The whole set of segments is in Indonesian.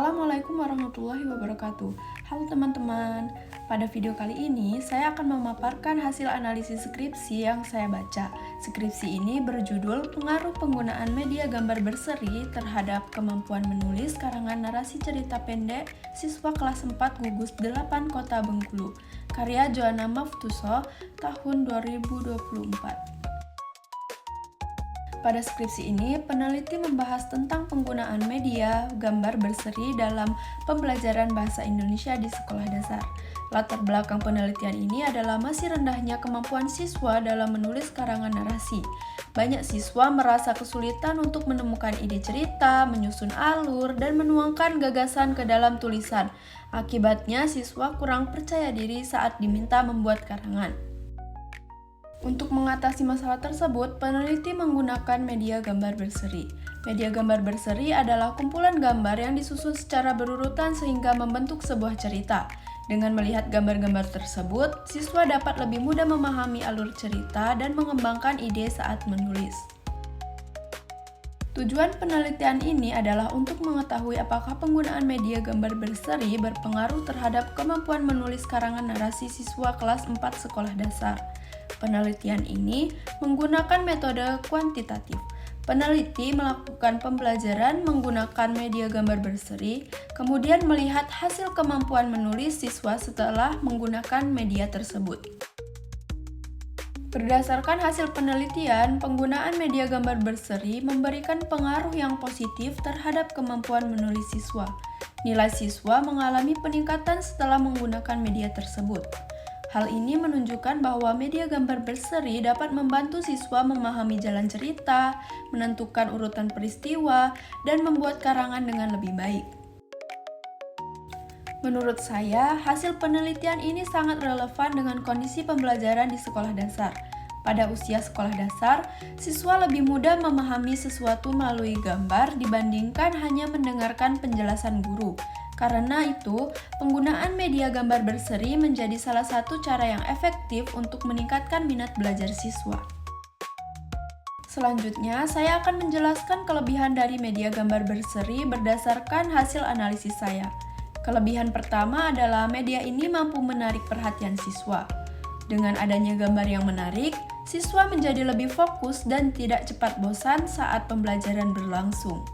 Assalamualaikum warahmatullahi wabarakatuh. Halo teman-teman, pada video kali ini saya akan memaparkan hasil analisis skripsi yang saya baca. Skripsi ini berjudul Pengaruh Penggunaan Media Gambar Berseri Terhadap Kemampuan Menulis Karangan Narasi Cerita Pendek Siswa Kelas 4 Gugus 8 Kota Bengkulu, karya Joanna Maftuso, tahun 2024. Pada skripsi ini, peneliti membahas tentang penggunaan media gambar berseri dalam pembelajaran bahasa Indonesia di sekolah dasar. Latar belakang penelitian ini adalah masih rendahnya kemampuan siswa dalam menulis karangan narasi. Banyak siswa merasa kesulitan untuk menemukan ide cerita, menyusun alur, dan menuangkan gagasan ke dalam tulisan. Akibatnya, siswa kurang percaya diri saat diminta membuat karangan. Untuk mengatasi masalah tersebut, peneliti menggunakan media gambar berseri. Media gambar berseri adalah kumpulan gambar yang disusun secara berurutan sehingga membentuk sebuah cerita. Dengan melihat gambar-gambar tersebut, siswa dapat lebih mudah memahami alur cerita dan mengembangkan ide saat menulis. Tujuan penelitian ini adalah untuk mengetahui apakah penggunaan media gambar berseri berpengaruh terhadap kemampuan menulis karangan narasi siswa kelas 4 sekolah dasar. Penelitian ini menggunakan metode kuantitatif. Peneliti melakukan pembelajaran menggunakan media gambar berseri, kemudian melihat hasil kemampuan menulis siswa setelah menggunakan media tersebut. Berdasarkan hasil penelitian, penggunaan media gambar berseri memberikan pengaruh yang positif terhadap kemampuan menulis siswa. Nilai siswa mengalami peningkatan setelah menggunakan media tersebut. Hal ini menunjukkan bahwa media gambar berseri dapat membantu siswa memahami jalan cerita, menentukan urutan peristiwa, dan membuat karangan dengan lebih baik. Menurut saya, hasil penelitian ini sangat relevan dengan kondisi pembelajaran di sekolah dasar. Pada usia sekolah dasar, siswa lebih mudah memahami sesuatu melalui gambar dibandingkan hanya mendengarkan penjelasan guru. Karena itu, penggunaan media gambar berseri menjadi salah satu cara yang efektif untuk meningkatkan minat belajar siswa. Selanjutnya, saya akan menjelaskan kelebihan dari media gambar berseri berdasarkan hasil analisis saya. Kelebihan pertama adalah media ini mampu menarik perhatian siswa. Dengan adanya gambar yang menarik, siswa menjadi lebih fokus dan tidak cepat bosan saat pembelajaran berlangsung.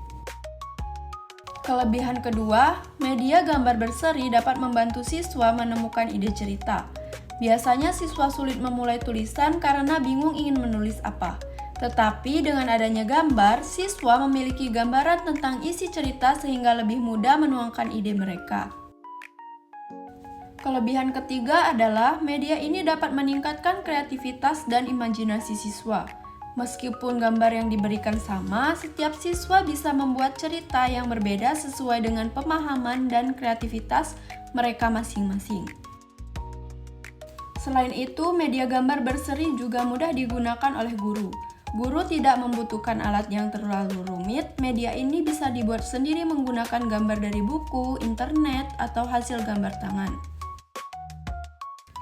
Kelebihan kedua, media gambar berseri dapat membantu siswa menemukan ide cerita. Biasanya siswa sulit memulai tulisan karena bingung ingin menulis apa. Tetapi dengan adanya gambar, siswa memiliki gambaran tentang isi cerita sehingga lebih mudah menuangkan ide mereka. Kelebihan ketiga adalah media ini dapat meningkatkan kreativitas dan imajinasi siswa. Meskipun gambar yang diberikan sama, setiap siswa bisa membuat cerita yang berbeda sesuai dengan pemahaman dan kreativitas mereka masing-masing. Selain itu, media gambar berseri juga mudah digunakan oleh guru. Guru tidak membutuhkan alat yang terlalu rumit, media ini bisa dibuat sendiri menggunakan gambar dari buku, internet, atau hasil gambar tangan.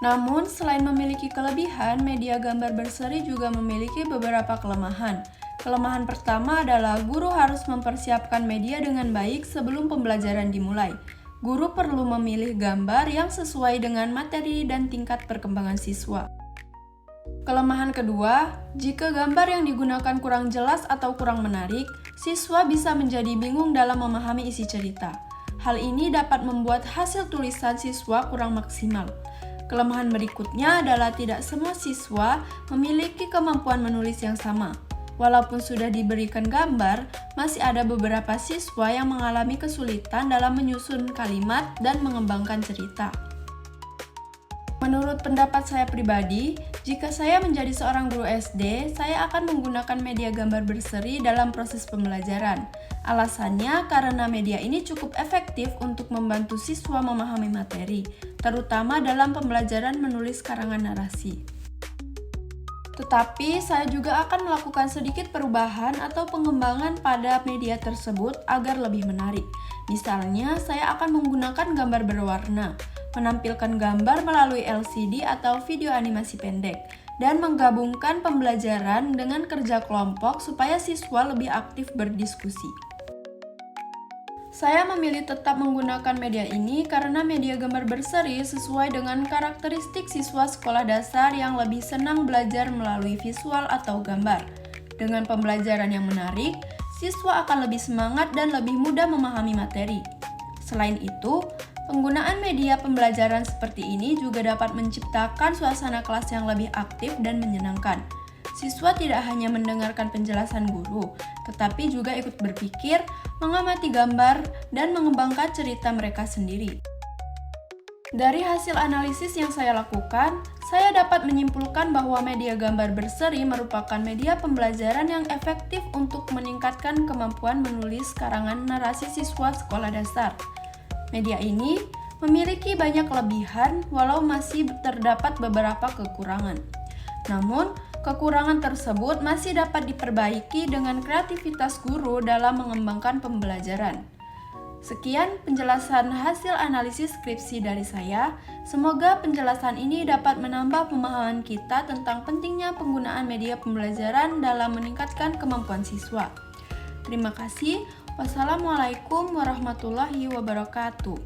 Namun, selain memiliki kelebihan, media gambar berseri juga memiliki beberapa kelemahan. Kelemahan pertama adalah guru harus mempersiapkan media dengan baik sebelum pembelajaran dimulai. Guru perlu memilih gambar yang sesuai dengan materi dan tingkat perkembangan siswa. Kelemahan kedua, jika gambar yang digunakan kurang jelas atau kurang menarik, siswa bisa menjadi bingung dalam memahami isi cerita. Hal ini dapat membuat hasil tulisan siswa kurang maksimal. Kelemahan berikutnya adalah tidak semua siswa memiliki kemampuan menulis yang sama. Walaupun sudah diberikan gambar, masih ada beberapa siswa yang mengalami kesulitan dalam menyusun kalimat dan mengembangkan cerita. Menurut pendapat saya pribadi, jika saya menjadi seorang guru SD, saya akan menggunakan media gambar berseri dalam proses pembelajaran. Alasannya karena media ini cukup efektif untuk membantu siswa memahami materi, terutama dalam pembelajaran menulis karangan narasi. Tetapi, saya juga akan melakukan sedikit perubahan atau pengembangan pada media tersebut agar lebih menarik. Misalnya, saya akan menggunakan gambar berwarna, menampilkan gambar melalui LCD atau video animasi pendek, dan menggabungkan pembelajaran dengan kerja kelompok supaya siswa lebih aktif berdiskusi. Saya memilih tetap menggunakan media ini karena media gambar berseri sesuai dengan karakteristik siswa sekolah dasar yang lebih senang belajar melalui visual atau gambar. Dengan pembelajaran yang menarik, siswa akan lebih semangat dan lebih mudah memahami materi. Selain itu, penggunaan media pembelajaran seperti ini juga dapat menciptakan suasana kelas yang lebih aktif dan menyenangkan. Siswa tidak hanya mendengarkan penjelasan guru, tetapi juga ikut berpikir, mengamati gambar, dan mengembangkan cerita mereka sendiri. Dari hasil analisis yang saya lakukan, saya dapat menyimpulkan bahwa media gambar berseri merupakan media pembelajaran yang efektif untuk meningkatkan kemampuan menulis karangan narasi siswa sekolah dasar. Media ini memiliki banyak kelebihan, walau masih terdapat beberapa kekurangan. Namun, kekurangan tersebut masih dapat diperbaiki dengan kreativitas guru dalam mengembangkan pembelajaran. Sekian penjelasan hasil analisis skripsi dari saya. Semoga penjelasan ini dapat menambah pemahaman kita tentang pentingnya penggunaan media pembelajaran dalam meningkatkan kemampuan siswa. Terima kasih. Wassalamualaikum warahmatullahi wabarakatuh.